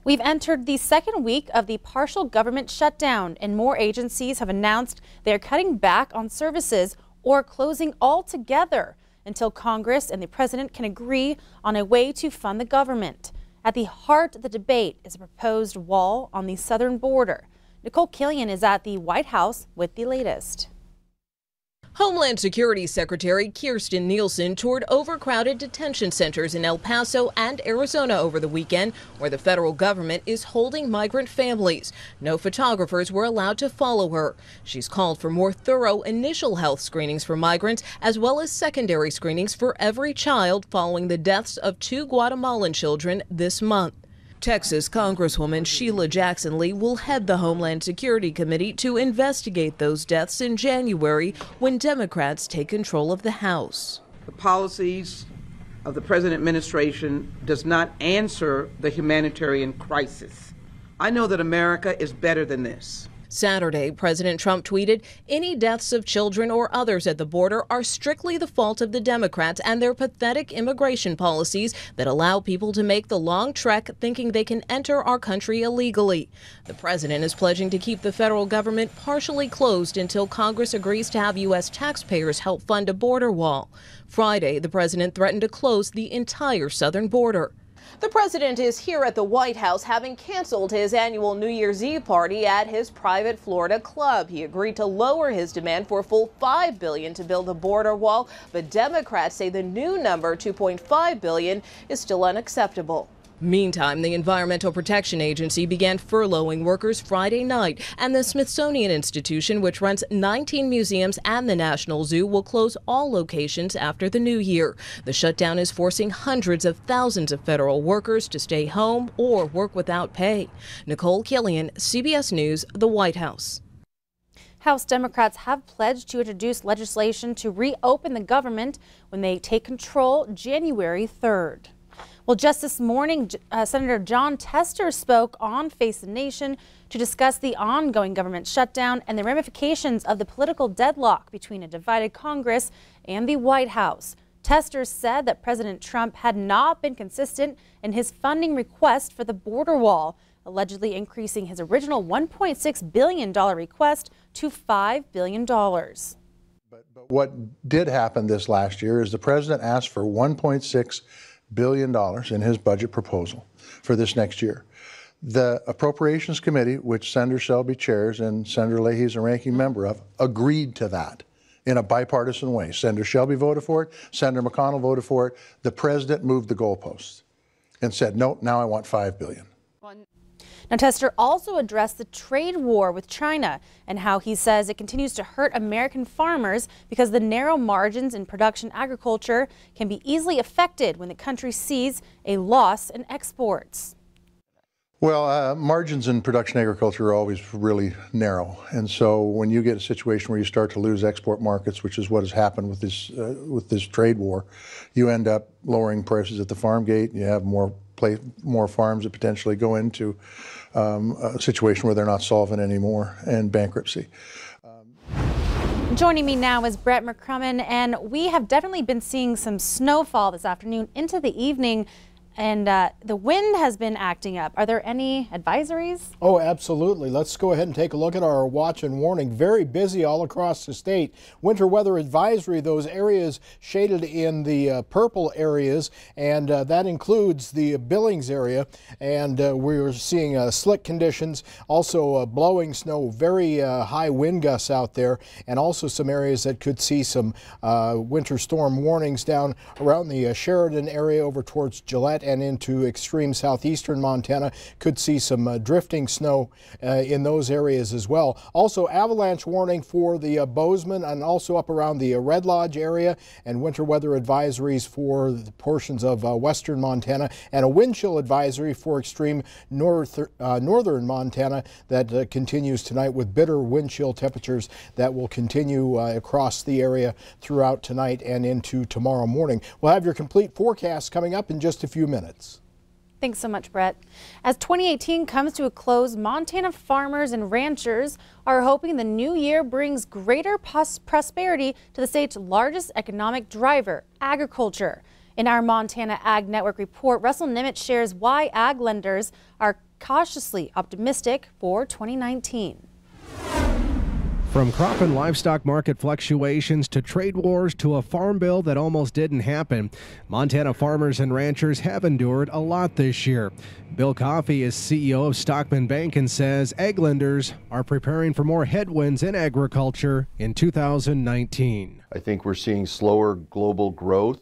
We've entered the second week of the partial government shutdown, and more agencies have announced they are cutting back on services or closing altogether until Congress and the president can agree on a way to fund the government. At the heart of the debate is a proposed wall on the southern border. Nicole Killian is at the White House with the latest. Homeland Security Secretary Kirstjen Nielsen toured overcrowded detention centers in El Paso and Arizona over the weekend, where the federal government is holding migrant families. No photographers were allowed to follow her. She's called for more thorough initial health screenings for migrants, as well as secondary screenings for every child following the deaths of 2 Guatemalan children this month. Texas Congresswoman Sheila Jackson Lee will head the Homeland Security Committee to investigate those deaths in January when Democrats take control of the House. The policies of the present administration does not answer the humanitarian crisis. I know that America is better than this. Saturday, President Trump tweeted, "Any deaths of children or others at the border are strictly the fault of the Democrats and their pathetic immigration policies that allow people to make the long trek thinking they can enter our country illegally." The president is pledging to keep the federal government partially closed until Congress agrees to have U.S. taxpayers help fund a border wall. Friday, the president threatened to close the entire southern border. The president is here at the White House, having canceled his annual New Year's Eve party at his private Florida club. He agreed to lower his demand for a full $5 billion to build a border wall, but Democrats say the new number, $2.5 billion, is still unacceptable. Meantime, the Environmental Protection Agency began furloughing workers Friday night, and the Smithsonian Institution, which runs 19 museums and the National Zoo, will close all locations after the new year. The shutdown is forcing hundreds of thousands of federal workers to stay home or work without pay. Nicole Killian, CBS News, the White House. House Democrats have pledged to introduce legislation to reopen the government when they take control January 3rd. Well, just this morning, Senator Jon Tester spoke on Face the Nation to discuss the ongoing government shutdown and the ramifications of the political deadlock between a divided Congress and the White House. Tester said that President Trump had not been consistent in his funding request for the border wall, allegedly increasing his original $1.6 billion request to $5 billion. But what did happen this last year is the president asked for $1.6 billion in his budget proposal for this next year. The Appropriations Committee, which Senator Shelby chairs and Senator Leahy is a ranking member of, agreed to that in a bipartisan way. Senator Shelby voted for it, Senator McConnell voted for it. The president moved the goalposts and said, no, now I want $5 billion. Now, Tester also addressed the trade war with China and how he says it continues to hurt American farmers because the narrow margins in production agriculture can be easily affected when the country sees a loss in exports. Well, margins in production agriculture are always really narrow. And so when you get a situation where you start to lose export markets, which is what has happened with this trade war, you end up lowering prices at the farm gate. You have more farms that potentially go into a situation where they're not solvent anymore and bankruptcy. Joining me now is Brett McCrummon, and we have definitely been seeing some snowfall this afternoon into the evening. And the wind has been acting up. Are there any advisories? Oh, absolutely. Let's go ahead and take a look at our watch and warning. Very busy all across the state. Winter weather advisory, those areas shaded in the purple areas, and that includes the Billings area. And we're seeing slick conditions, also blowing snow, very high wind gusts out there, and also some areas that could see some winter storm warnings down around the Sheridan area over towards Gillette and into extreme southeastern Montana. Could see some drifting snow in those areas as well. Also avalanche warning for the Bozeman and also up around the Red Lodge area, and winter weather advisories for the portions of western Montana, and a wind chill advisory for extreme northern Montana that continues tonight with bitter wind chill temperatures that will continue across the area throughout tonight and into tomorrow morning. We'll have your complete forecast coming up in just a few minutes. Thanks so much, Brett. As 2018 comes to a close, Montana farmers and ranchers are hoping the new year brings greater prosperity to the state's largest economic driver, agriculture. In our Montana Ag Network report, Russell Nimitz shares why ag lenders are cautiously optimistic for 2019. From crop and livestock market fluctuations to trade wars to a farm bill that almost didn't happen, Montana farmers and ranchers have endured a lot this year. Bill Coffey is CEO of Stockman Bank and says ag lenders are preparing for more headwinds in agriculture in 2019. I think we're seeing slower global growth,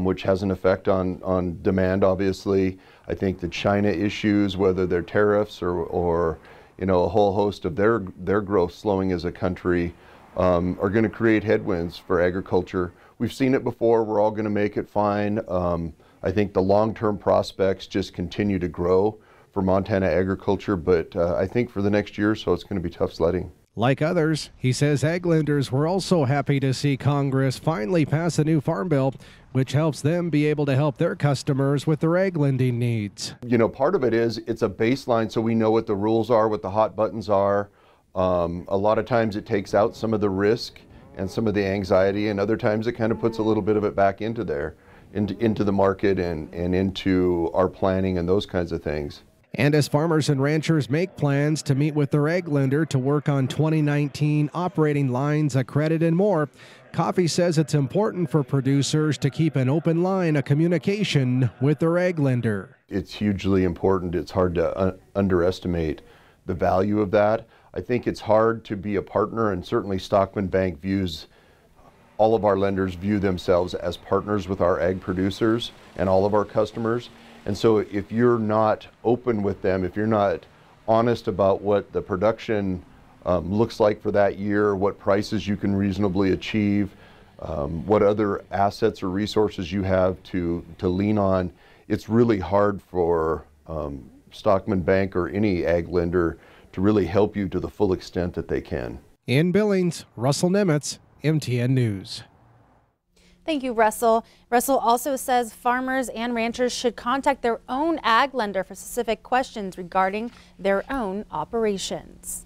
which has an effect on demand, obviously. I think the China issues, whether they're tariffs or you know, a whole host of their growth slowing as a country, are going to create headwinds for agriculture. We've seen it before. We're all going to make it fine. I think the long-term prospects just continue to grow for Montana agriculture, but I think for the next year or so, it's going to be tough sledding. Like others, he says ag lenders were also happy to see Congress finally pass a new farm bill, which helps them be able to help their customers with their ag lending needs. You know, part of it is it's a baseline so we know what the rules are, what the hot buttons are. A lot of times it takes out some of the risk and some of the anxiety, and other times it kind of puts a little bit of it back into the market and into our planning and those kinds of things. And as farmers and ranchers make plans to meet with their ag lender to work on 2019 operating lines of credit and more, Coffey says it's important for producers to keep an open line of communication with their ag lender. It's hugely important. It's hard to underestimate the value of that. I think it's hard to be a partner, and certainly Stockman Bank all of our lenders view themselves as partners with our ag producers and all of our customers. And so if you're not open with them, if you're not honest about what the production looks like for that year, what prices you can reasonably achieve, what other assets or resources you have to lean on, it's really hard for Stockman Bank or any ag lender to really help you to the full extent that they can. In Billings, Russell Nimitz, MTN News. Thank you, Russell. Russell also says farmers and ranchers should contact their own ag lender for specific questions regarding their own operations.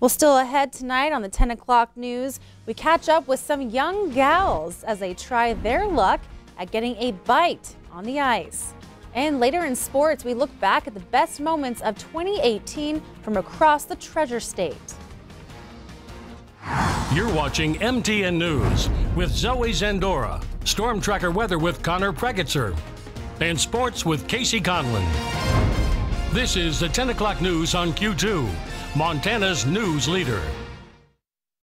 Well, still ahead tonight on the 10 o'clock news, we catch up with some young gals as they try their luck at getting a bite on the ice. And later in sports, we look back at the best moments of 2018 from across the Treasure State. You're watching MTN News with Zoe Zandora, Storm Tracker weather with Connor Pregetzer, and sports with Casey Conlon. This is the 10 o'clock news on Q2, Montana's news leader.